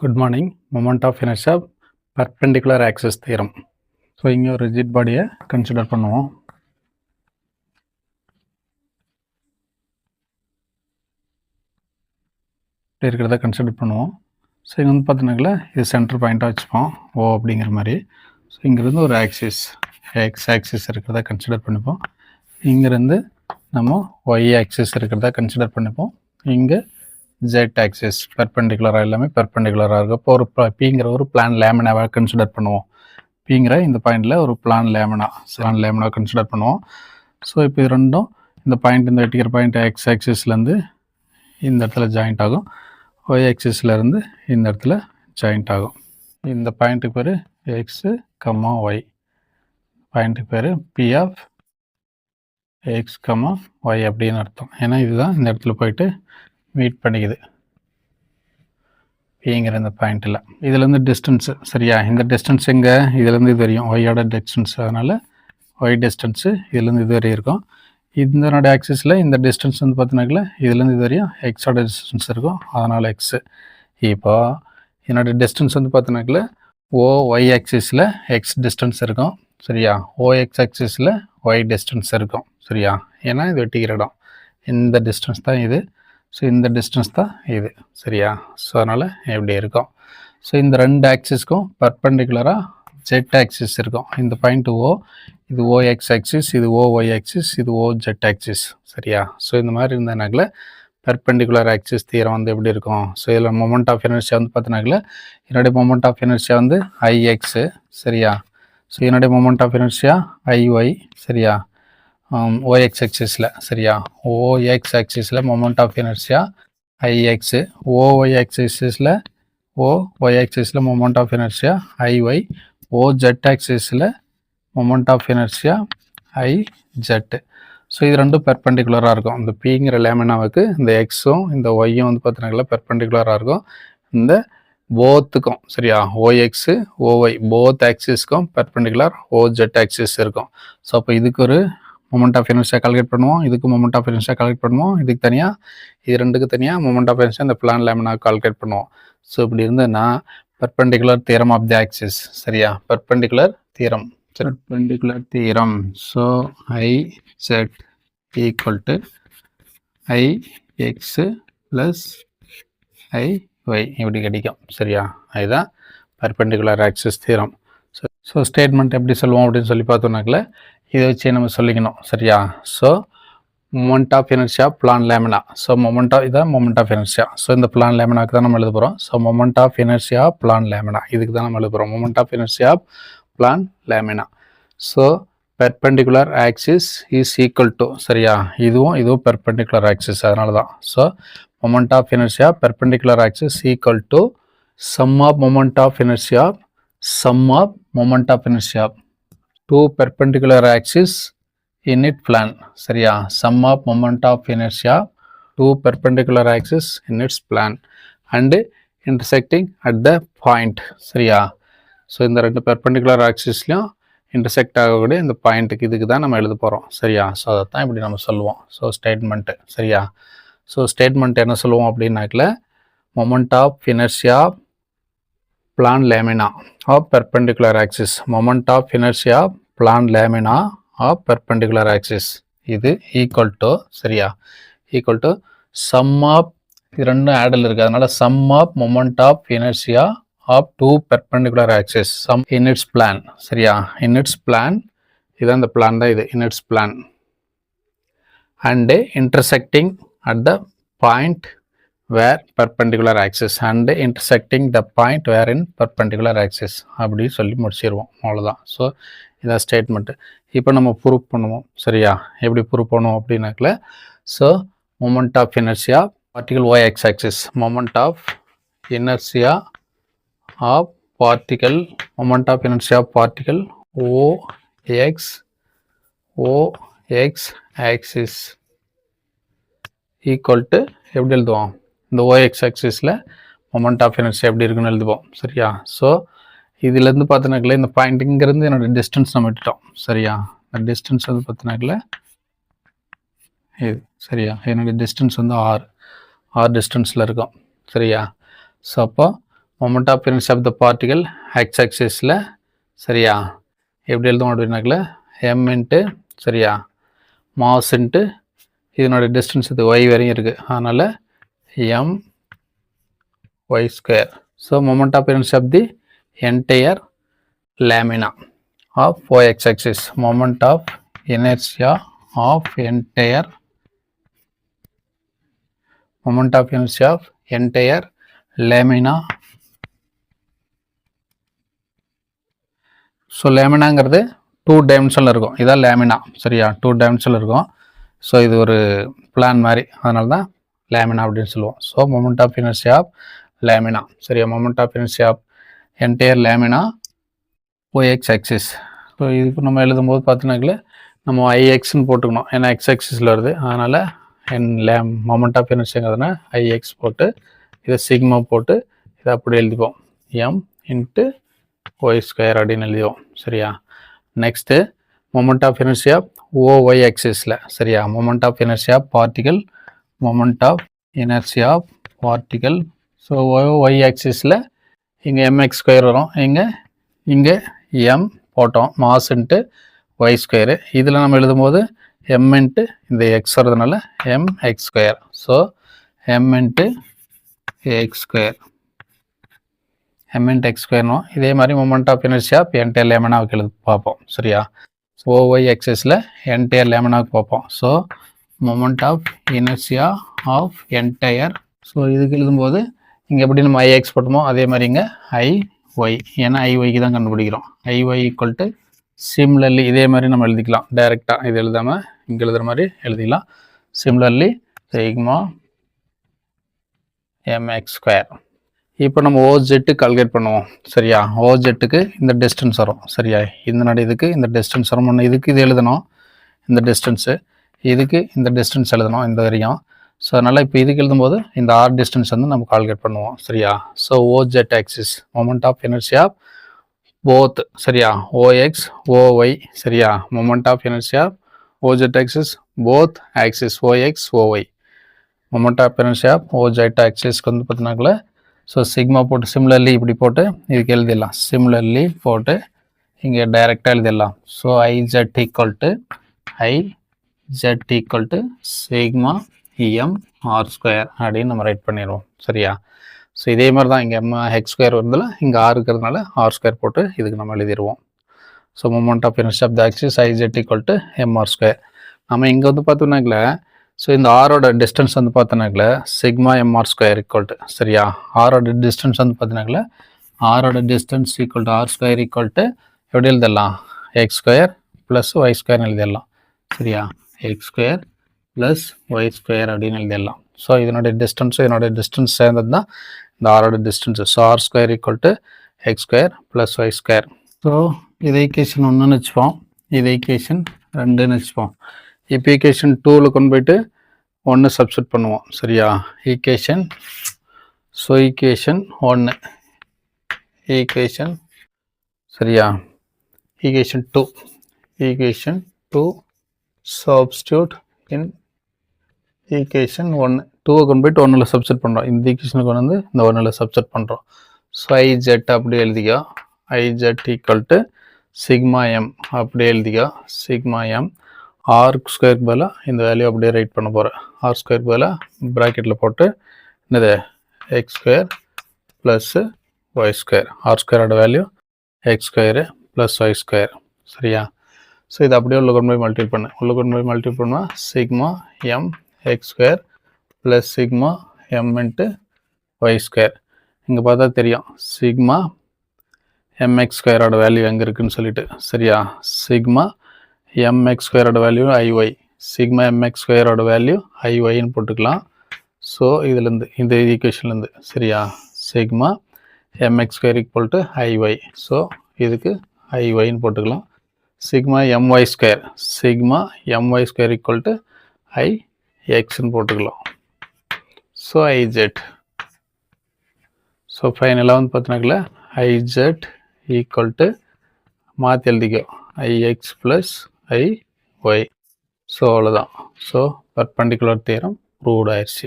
Good morning. Moment of inertia, perpendicular axis theorem. So, இங்கே ஒரு rigid bodyயை consider பண்ணுவோம். இருக்கிறத consider பண்ணுவோம். ஸோ இங்கே வந்து பார்த்தீங்கன்னா இது சென்டர் பாயிண்ட்டாக வச்சுப்போம் ஓ அப்படிங்கிற மாதிரி. ஸோ இங்கேருந்து ஒரு ஆக்சிஸ் எக்ஸ் ஆக்சிஸ் இருக்கிறத கன்சிடர் பண்ணிப்போம். இங்கேருந்து நம்ம ஒய் ஆக்சிஸ் இருக்கிறத கன்சிடர் பண்ணிப்போம். இங்கே ஜெட் ஆக்சிஸ் பெர்பெண்டிகுலராக எல்லாமே பெர்பெண்டிகுலராக இருக்கும். இப்போ ஒரு பிங்கிற ஒரு பிளான் லேமினாவை கன்சிடர் பண்ணுவோம். பிங்கிற இந்த பாயிண்டில் ஒரு பிளான் லேமினா கன்சிடர் பண்ணுவோம். ஸோ இப்போ இது ரெண்டும் இந்த பாயிண்ட் இந்த வெட்டிக்கிற பாயிண்ட் எக்ஸ் ஆக்சிஸ்லேருந்து இந்த இடத்துல ஜாயிண்ட் ஆகும். ஒய் ஆக்சிஸ்லேருந்து இந்த இடத்துல ஜாயிண்ட் ஆகும். இந்த பாயிண்ட்டுக்கு பேர் எக்ஸு கம்மா ஒய். பாயிண்ட்டுக்கு பேர் P of x comma y அப்படின்னு அர்த்தம். ஏன்னா இதுதான் இந்த இடத்துல போயிட்டு மீட் பண்ணிக்குது பிங்கிற இந்த பாயிண்டில். இதுலேருந்து டிஸ்டன்ஸு சரியா, இந்த டிஸ்டன்ஸ் எங்கே இதுலேருந்து இது வரையும் ஒய்யோட டிஸ்டன்ஸ். அதனால் ஒய் டிஸ்டன்ஸு இதுலேருந்து இது வரையும் இருக்கும். இதனோட ஆக்சிஸில் இந்த டிஸ்டன்ஸ் வந்து பார்த்தீங்கன்னா இதுலேருந்து இது வரையும் எக்ஸோட டிஸ்டன்ஸ் இருக்கும். அதனால் எக்ஸு. இப்போ என்னோடய டிஸ்டன்ஸ் வந்து பார்த்தீங்கன்னா ஓ ஒய் ஆக்சிஸில் எக்ஸ் டிஸ்டன்ஸ் இருக்கும் சரியா, ஓஎக்ஸ் ஆக்சிஸில் ஒய் டிஸ்டன்ஸ் இருக்கும் சரியா. ஏன்னா இது வெட்டிக்கிற இடம் இந்த டிஸ்டன்ஸ் தான் இது. ஸோ இந்த டிஸ்டன்ஸ் தான் இது சரியா. ஸோ அதனால் எப்படி இருக்கும். ஸோ இந்த ரெண்டு ஆக்சிஸ்க்கும் பர்பெண்டிகுலராக ஜெட் ஆக்சிஸ் இருக்கும். இந்த பாயிண்ட் ஓ, இது ஓஎக்ஸ் ஆக்சிஸ், இது ஓஒய் ஆக்சிஸ், இது ஓ ஜெட் ஆக்சிஸ் சரியா. ஸோ இந்த மாதிரி இருந்தனால பெர்பெண்டிகுலர் ஆக்சிஸ் தியரம் வந்து எப்படி இருக்கும். ஸோ இதில் மொமெண்ட் ஆஃப் இனர்ஷியா வந்து பார்த்தீங்கன்னா என்னுடைய மொமெண்ட் ஆஃப் இனர்ஷியா வந்து ஐஎக்ஸு சரியா. ஸோ என்னுடைய மொமெண்ட் ஆஃப் இனர்ஷியா ஐஒய் சரியா, ஓஎக்ஸ் ஆக்சிஸில் சரியா. ஓஎக்ஸ் ஆக்சிஸில் moment of inertia IX, OY ஆக்சிஸில் ஓஒய் ஆக்சிஸில் moment of inertia IY, O Z ஆக்சிஸில் moment of inertia IZ. So இது ரெண்டும் பெர்பெண்டிகுலராக இருக்கும். இந்த பிங்கிற லேமினாவுக்கு இந்த எக்ஸும் இந்த ஒய்யும் வந்து பார்த்தீங்கன்னா பெர்பெண்டிகுலராக இருக்கும். இந்த போத்துக்கும் சரியா, ஓஎக்ஸு ஓஒய் போத் ஆக்சிஸ்க்கும் பெர்பெண்டிகுலர் ஓ ஜெட் ஆக்சிஸ் இருக்கும். ஸோ அப்போ இதுக்கு ஒரு மொமெண்ட் ஆஃப் இனர்ஷியா கால்குலேட் பண்ணுவோம், இதுக்கு மொமெண்ட் ஆஃப் இனர்ஷியா கால்குலேட் பண்ணுவோம், இதுக்கு தனியாக இது ரெண்டுக்கு தனியாக மொமெண்ட் ஆஃப் இனர்ஷியா இந்த பிளான் லேமினா கால்குலேட் பண்ணுவோம். ஸோ இப்படி இருந்ததுன்னா perpendicular theorem of the axis சரியா, perpendicular theorem. So I Z equal to IX plus IY இப்படி கிடைக்கும் சரியா. அதுதான் perpendicular axis theorem. So statement எப்படி சொல்லுவோம் அப்படின்னு சொல்லி பார்த்தோம்னாக்கல இதை வச்சு நம்ம சொல்லிக்கணும் சரியா. So moment of inertia plane lamina. So இதான் மொமெண்ட் ஆஃப் இனர்ஷியா. ஸோ இந்த பிளான் லேமினாக்கு தான் நம்ம எழுத போகிறோம். So moment of inertia plane lamina இதுக்கு தான் நம்ம எழுத போகிறோம். Moment of inertia plane lamina. So perpendicular axis is equal to சரியா, இதுவும் பெர்பெண்டிகுலர் ஆக்சிஸ் அதனால தான். So moment of inertia perpendicular axis equal to sum of moment of inertia two perpendicular axis in its plan சரியா. sum of moment of inertia two perpendicular axis in its plan and intersecting at the point சரியா. So இந்த ரெண்டு perpendicular ஆக்சிஸ்லையும் intersect ஆகக்கூடிய இந்த பாயிண்ட்டுக்கு இதுக்கு தான் நம்ம எழுத போகிறோம் சரியா. ஸோ அதை தான் இப்படி நம்ம சொல்லுவோம். ஸோ ஸ்டேட்மெண்ட்டு சரியா. ஸோ ஸ்டேட்மெண்ட் என்ன சொல்லுவோம் அப்படின்னாக்கல moment of inertia plane lamina of perpendicular axis, moment of inertia plane lamina of perpendicular axis இது ஈக்குவல் டு சரியா, ஈக்குவல் டு சம் ஆஃப் இது ரெண்டும் ஆடல் இருக்குது அதனால sum of moment of inertia of two perpendicular axis sum in its plane சரியா. In its plane இதுதான் இந்த பிளான் தான் இது in its plane and intersecting at the point where perpendicular axis and intersecting the point where in perpendicular axis அப்படி சொல்லி முடிச்சிருவோம் அவ்வளோதான். So இதான் ஸ்டேட்மெண்ட்டு. இப்போ நம்ம ப்ரூவ் பண்ணுவோம் சரியா. எப்படி ப்ரூவ் பண்ணுவோம் அப்படின்னாக்கல so moment of inertia particle OX axis, moment of inertia of particle, moment of inertia of particle OX axis equal to எப்படி எழுதுவோம், இந்த ஓஎக்ஸ் ஆக்சிஸில் மொமெண்ட் ஆஃப் இனர்ஷியா எப்படி இருக்குன்னு எழுதுவோம் சரியா. ஸோ இதுலேருந்து பார்த்தினாக்கல இந்த பாயிண்ட் இங்கேருந்து என்னோடய டிஸ்டன்ஸ் நம்ம விட்டுட்டோம் சரியா. இந்த டிஸ்டன்ஸ் வந்து பார்த்தினாக்கல இது சரியா, என்னுடைய டிஸ்டன்ஸ் வந்து ஆர் டிஸ்டன்ஸில் இருக்கும் சரியா. ஸோ அப்போ moment of inertia of the particle X ஆக்சிஸில் சரியா எப்படி எழுதுவோம் அப்படின்னாக்கல எம் இன்ட்டு சரியா மாஸ் இன்ட்டு இதனுடைய டிஸ்டன்ஸ் இது ஒய் வரையும் இருக்குது, அதனால் M Y square. So moment of inertia of the entire lamina of y axis, moment of inertia of entire lamina. So லேமினாங்கிறது 2 டைமென்ஷனில் இருக்கும், இதான் லேமினா சரியா 2 டைமென்ஷனில் இருக்கும். ஸோ இது ஒரு பிளான் மாதிரி, அதனால தான் லேமினா அப்படின்னு சொல்லுவோம். So moment of inertia of lamina சரியா, moment of inertia of entire lamina OX axis. So இதுக்கு நம்ம எழுதும்போது பார்த்தீங்கன்னாக்கல நம்ம ஐஎக்ஸ்ன்னு போட்டுக்கணும், ஏன்னா எக்ஸ் ஆக்சிஸில் வருது, அதனால் மொமெண்ட் ஆஃப் இனர்ஷியாங்கிறதுனா ஐஎக்ஸ் போட்டு இதை சிக்மா போட்டு இதை அப்படி எழுதிப்போம், எம் இன்ட்டு ஒய் ஸ்கொயர் அப்படின்னு எழுதிவோம் சரியா. Next moment of inertia OY ஆக்சிஸில் சரியா, moment of inertia particle, moment of inertia particle. So OY ஆக்சிஸில் இங்கே எம்எக்ஸ் ஸ்கொயர் வரும், இங்கே எம் போட்டோம் மாஸ் இன்ட்டு ஒய் ஸ்கொயரு. இதில் நம்ம எழுதும்போது எம் இன்ட்டு இந்த எக்ஸ் வரதுனால M X square. So M into X square, M into X ஸ்கொயர்னும். இதே மாதிரி மொமெண்ட் ஆஃப் இனர்ஷியா என்டையர் லேமினாவுக்கு எழுது பார்ப்போம் சரியா. ஓஒய் ஆக்சிஸில் என்டையர் லேமினாவுக்கு பார்ப்போம். So moment of inertia of entire. So இதுக்கு எழுதும்போது இங்கே எப்படி நம்ம ஐஎக்ஸ் போட்டோமோ அதே மாதிரி இங்கே ஐஒய், ஏன்னா ஐஒய்க்கு தான் கண்டுபிடிக்கிறோம். ஐஒய் ஈக்குவல் டு சிம்லர்லி இதே மாதிரி நம்ம எழுதிக்கலாம் டைரெக்டாக, இது எழுதாமல் இங்கே எழுதுகிற மாதிரி எழுதிக்கலாம். Similarly sigma MX square. இப்போ நம்ம ஓஜெட்டு கால்குலேட் பண்ணுவோம் சரியா. ஓஜெட்டுக்கு இந்த டிஸ்டன்ஸ் வரும் சரியா, இந்த இதுக்கு இந்த டிஸ்டன்ஸ் வரும். ஒன்று இதுக்கு இது எழுதணும் இந்த டிஸ்டன்ஸு, இதுக்கு இந்த டிஸ்டன்ஸ் எழுதணும் இந்த வரையும். ஸோ அதனால் இப்போ இதுக்கு எழுதும்போது இந்த ஆர் டிஸ்டன்ஸ் வந்து நம்ம கால்குலேட் பண்ணுவோம் சரியா. So OZ axis moment of inertia both சரியா, ஓஎக்ஸ் ஓஒய் சரியா, moment of inertia OZ axis both axis OX OY. Moment of inertia OZ ஆக்சிஸ்க்கு வந்து பார்த்தீங்கன்னாக்கல ஸோ சிக்மா போட்டு சிம்லர்லி இப்படி போட்டு இதுக்கு எழுதிடலாம், சிம்லர்லி போட்டு இங்கே டைரெக்டாக எழுதிடலாம். So IZ equal to sigma M R square அப்படின்னு நம்ம ரைட் பண்ணிடுவோம் சரியா. ஸோ இதே மாதிரி தான் இங்கே எம் ஹெக்ஸ் ஸ்கொயர் வருதுல, இங்கே ஆர் இருக்கிறதுனால ஆர் ஸ்கொயர் போட்டு இதுக்கு நம்ம எழுதிடுவோம். So moment of inertia of the axis IZ equal to M R square. நம்ம இங்கே வந்து பார்த்தோம்னாக்கல ஸோ இந்த ஆரோட டிஸ்டன்ஸ் வந்து பார்த்தோன்னாக்கல sigma MR square equal to சரியா, ஆரோட டிஸ்டன்ஸ் வந்து பார்த்தீங்கன்னாக்கல ஆரோட distance equal to R square equal to எப்படி எழுதிடலாம், எக்ஸ் ஸ்கொயர் ப்ளஸ் ஒய் ஸ்கொயர்னு எழுதிடலாம் சரியா, X square plus Y square அப்படின்னு எழுதிடலாம். ஸோ இதனுடைய டிஸ்டன்ஸ் சேர்ந்தது தான் இந்த ஆரோட distance. So r square equal to x square plus Y square. So இதை ஈக்குவேஷன் 1ன்னு வச்சுப்போம், இதை ஈக்குவேஷன் 2ன்னு வச்சுப்போம். இப்போ ஈக்குவேஷன் 2ல் கொண்டு போயிட்டு 1 சப்ஸ்டிட் பண்ணுவோம் சரியா. ஈக்குவேஷன் 1 ஈக்குவேஷன் சரியா, ஈக்குவேஷன் 2 சப்ஸ்டியூட் இன் ஈக்குவேஷன் 1. 2 கொண்டு போயிட்டு 1ல் சப்ஸ்டிட் பண்ணுறோம், இந்த ஈக்குவேஷனுக்கு கொண்டு வந்து இந்த 1ல் சப்ஸ்டிட் பண்ணுறோம். ஸோ ஐஜெட் அப்படி எழுதிக்கோ, ஐஜெட் ஈக்குவல் டு சிக்மா எம் அப்படி எழுதிக்கோ, சிக்மா எம் ஆர் ஸ்கொயருக்கு பதிலாக இந்த வேல்யூ அப்படியே ரைட் பண்ண போகிறேன். ஆர் ஸ்கொயருக்கு பதிலாக ப்ராக்கெட்டில் போட்டு என்னது X square plus Y square, R ஸ்கொயரோட value X square plus Y square சரியா. ஸோ இது அப்படியே உள்ள கொண்டு போய் மல்டிபிள் பண்ணுவோம், sigma M X square plus sigma M into Y square. இங்கே பார்த்தா தெரியும் சிக்மா எம்எக்ஸ் ஸ்கொயரோட வேல்யூ எங்கே இருக்குதுன்னு சொல்லிட்டு சரியா. சிக்மா எம்எக்ஸ் ஸ்கொயரோட வேல்யூ ஐஒய், சிக்மா எம்எக்ஸ் ஸ்கொயரோட வேல்யூ ஐஒய்ன்னு போட்டுக்கலாம். ஸோ இதுலேருந்து இந்த ஈக்குவேஷன்லேருந்து சரியா, sigma MX square equal to IY. So இதுக்கு ஐஒய்ன்னு போட்டுக்கலாம். Sigma MY square equal to ஐஎக்ஸ்ன்னு போட்டுக்கலாம். ஸோ ஐஜெட். ஸோ ஃபைனலாக வந்து பார்த்தீங்கன்னாக்கல ஐஜெட் ஈக்குவல் டு மாற்றி எழுதிக்கோ ஐஎக்ஸ் ப்ளஸ் ஐஒய். ஸோ அவ்வளோதான். ஸோ பர்பெண்டிகுலர் தியரம் ப்ரூவ்ட் ஆயிடுச்சு.